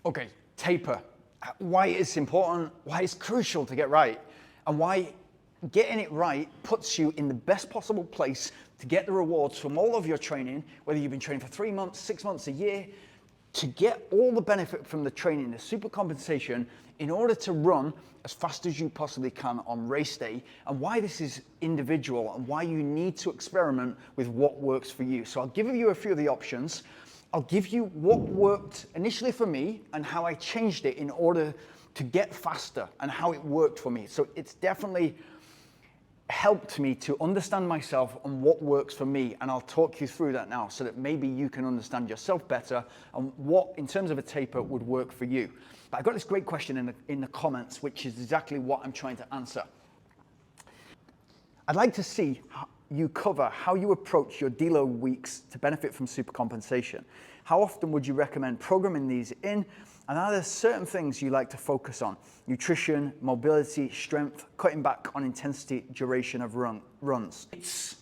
Okay, taper. Why it's important, why it's crucial to get right, and why getting it right puts you in the best possible place to get the rewards from all of your training, whether you've been training for 3 months, 6 months, a year, to get all the benefit from the training, the super compensation, in order to run as fast as you possibly can on race day, and why this is individual and why you need to experiment with what works for you. So I'll give you a few of the options. I'll give you what worked initially for me and how I changed it in order to get faster and how it worked for me. So it's definitely helped me to understand myself and what works for me, and I'll talk you through that now so that maybe you can understand yourself better and what, in terms of a taper, would work for you. But I got this great question in the comments, which is exactly what I'm trying to answer. I'd like to see you cover how you approach your deload weeks to benefit from super compensation. How often would you recommend programming these in? And are there certain things you like to focus on? Nutrition, mobility, strength, cutting back on intensity, duration of runs. It's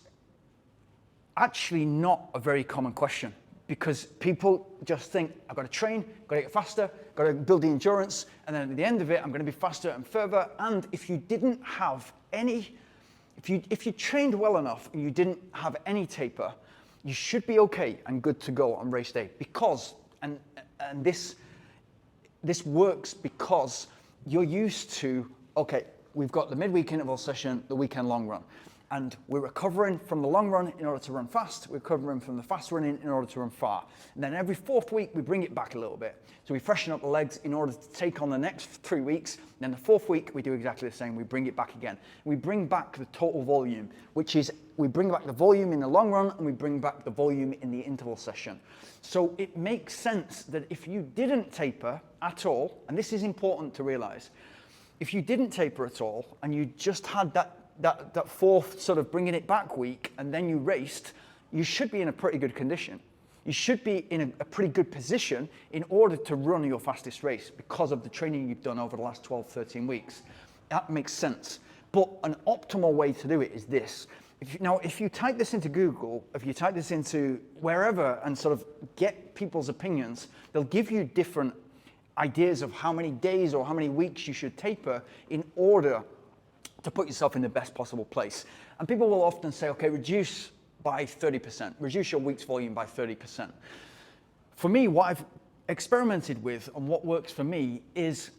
actually not a very common question because people just think, I've got to train, got to get faster, got to build the endurance, and then at the end of it, I'm going to be faster and further. And if you didn't have any, if you trained well enough and you didn't have any taper, you should be okay and good to go on race day because, and this works because you're used to, okay, we've got the midweek interval session, the weekend long run, and we're recovering from the long run in order to run fast, we're recovering from the fast running in order to run far. And then every 4th week, we bring it back a little bit. So we freshen up the legs in order to take on the next 3 weeks. Then the 4th week, we do exactly the same. We bring it back again. We bring back the total volume, which is, we bring back the volume in the long run and we bring back the volume in the interval session. So it makes sense that if you didn't taper at all, and this is important to realize, if you didn't taper at all and you just had that 4th sort of bringing it back week and then you raced, you should be in a pretty good condition. You should be in a pretty good position in order to run your fastest race because of the training you've done over the last 12, 13 weeks. That makes sense. But an optimal way to do it is this. If you type this into Google, if you type this into wherever and sort of get people's opinions, they'll give you different ideas of how many days or how many weeks you should taper in order to put yourself in the best possible place. And people will often say, okay, reduce by 30%, reduce your week's volume by 30%. For me, what I've experimented with and what works for me is,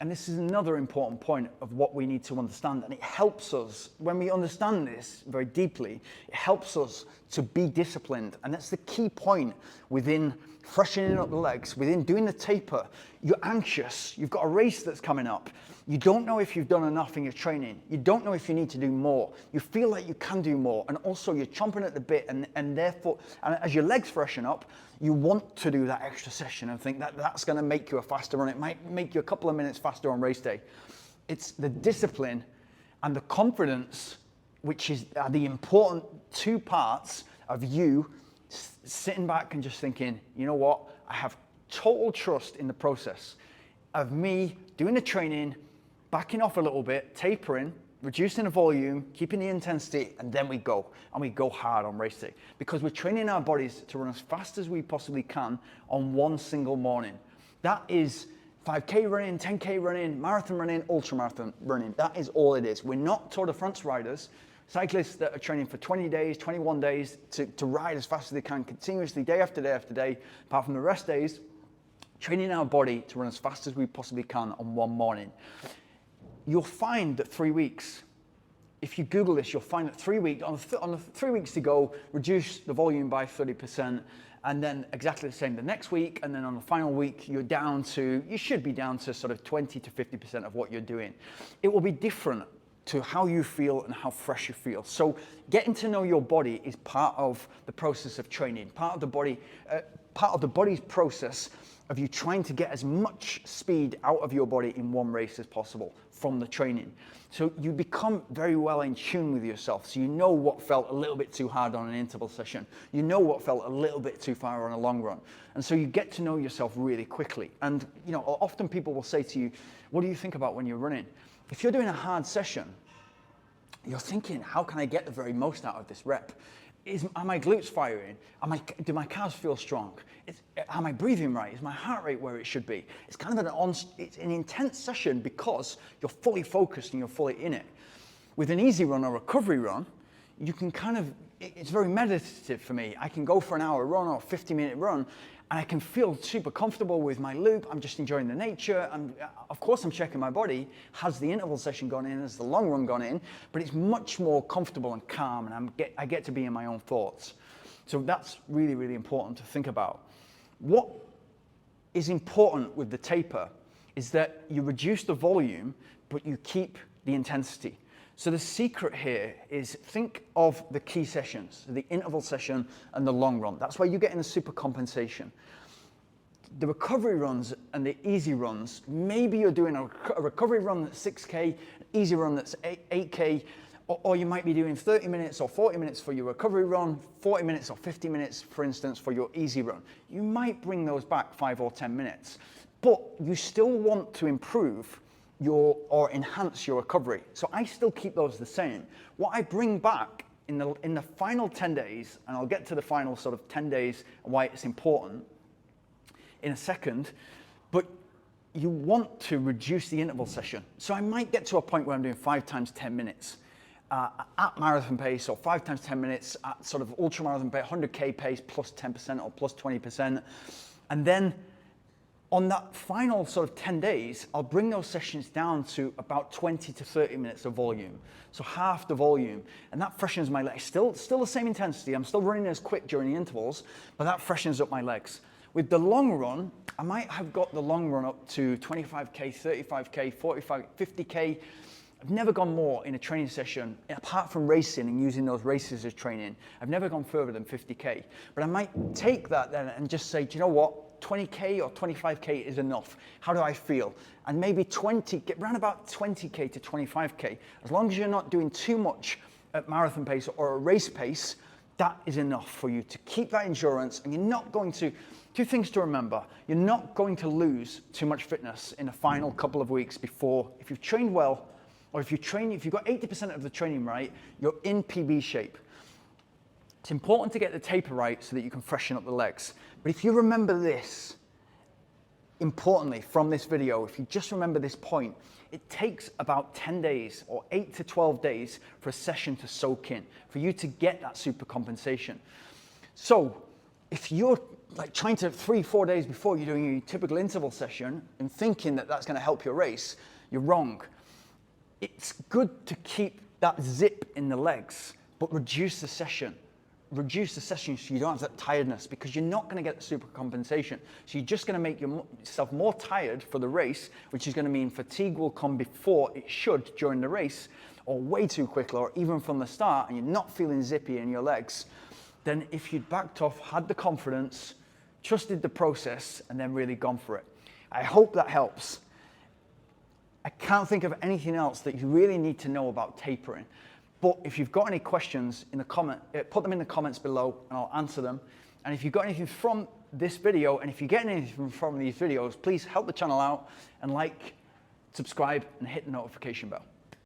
and this is another important point of what we need to understand, and it helps us, when we understand this very deeply, it helps us to be disciplined. And that's the key point within freshening up the legs, within doing the taper. You're anxious, you've got a race that's coming up. You don't know if you've done enough in your training. You don't know if you need to do more. You feel like you can do more. And also you're chomping at the bit and therefore, and as your legs freshen up, you want to do that extra session and think that that's going to make you a faster run. It might make you a couple of minutes faster on race day. It's the discipline and the confidence, which are the important 2 parts of you sitting back and just thinking, you know what, I have total trust in the process of me doing the training, backing off a little bit, tapering, reducing the volume, keeping the intensity, and then we go. And we go hard on race day. Because we're training our bodies to run as fast as we possibly can on one single morning. That is 5K running, 10K running, marathon running, ultramarathon running. That is all it is. We're not Tour de France riders, cyclists that are training for 20 days, 21 days to ride as fast as they can continuously, day after day after day, apart from the rest days, training our body to run as fast as we possibly can on one morning. You'll find that 3 weeks, if you Google this, you'll find that 3 weeks, on the 3 weeks to go, reduce the volume by 30%, and then exactly the same the next week, and then on the final week, you should be down to sort of 20 to 50% of what you're doing. It will be different to how you feel and how fresh you feel. So getting to know your body is part of the process of training, part of the body's process of you trying to get as much speed out of your body in one race as possible from the training. So you become very well in tune with yourself. So you know what felt a little bit too hard on an interval session. You know what felt a little bit too far on a long run. And so you get to know yourself really quickly. And often people will say to you, what do you think about when you're running? If you're doing a hard session, you're thinking, how can I get the very most out of this rep? are my glutes firing? Do my calves feel strong? Am I breathing right? Is my heart rate where it should be? It's kind of it's an intense session because you're fully focused and you're fully in it. With an easy run or recovery run, you can it's very meditative for me. I can go for an hour run or a 50-minute run, and I can feel super comfortable with my loop. I'm just enjoying the nature. Of course, I'm checking my body. Has the interval session gone in? Has the long run gone in? But it's much more comfortable and calm, and I get to be in my own thoughts. So that's really, really important to think about. What is important with the taper is that you reduce the volume, but you keep the intensity. So the secret here is think of the key sessions, the interval session and the long run. That's where you get in the super compensation. The recovery runs and the easy runs, maybe you're doing a recovery run that's 6K, an easy run that's 8K, or you might be doing 30 minutes or 40 minutes for your recovery run, 40 minutes or 50 minutes, for instance, for your easy run. You might bring those back 5 or 10 minutes, but you still want to improve or enhance your recovery. So I still keep those the same. What I bring back in the final 10 days, and I'll get to the final sort of 10 days and why it's important in a second, but you want to reduce the interval session. So I might get to a point where I'm doing 5 times 10 minutes at marathon pace, or 5 times 10 minutes at sort of ultra marathon pace, 100K pace plus 10% or plus 20. And then on that final sort of 10 days, I'll bring those sessions down to about 20 to 30 minutes of volume. So half the volume, and that freshens my legs. Still the same intensity. I'm still running as quick during the intervals, but that freshens up my legs. With the long run, I might have got the long run up to 25K, 35K, 45, 50K. I've never gone more in a training session, apart from racing and using those races as training. I've never gone further than 50K. But I might take that then and just say, do you know what? 20K or 25K is enough. How do I feel? And maybe get around about 20K to 25K. As long as you're not doing too much at marathon pace or a race pace, that is enough for you to keep that endurance. And you're not going to, 2 things to remember, you're not going to lose too much fitness in the final couple of weeks before, if you've trained well, or if you've got 80% of the training right, you're in PB shape. It's important to get the taper right so that you can freshen up the legs. But if you remember this, importantly from this video, if you just remember this point, it takes about 10 days or 8 to 12 days for a session to soak in, for you to get that super compensation. So if you're like trying to 3-4 days before you're doing your typical interval session and thinking that that's going to help your race, you're wrong. It's good to keep that zip in the legs, but reduce the session. Reduce the session so you don't have that tiredness, because you're not going to get the super compensation. So you're just going to make yourself more tired for the race, which is going to mean fatigue will come before it should during the race, or way too quickly, or even from the start, and you're not feeling zippy in your legs. Then if you'd backed off, had the confidence, trusted the process, and then really gone for it. I hope that helps. I can't think of anything else that you really need to know about tapering. But if you've got any questions in the put them in the comments below and I'll answer them. And if you've got anything from this video, and if you get anything from these videos, please help the channel out and like, subscribe, and hit the notification bell.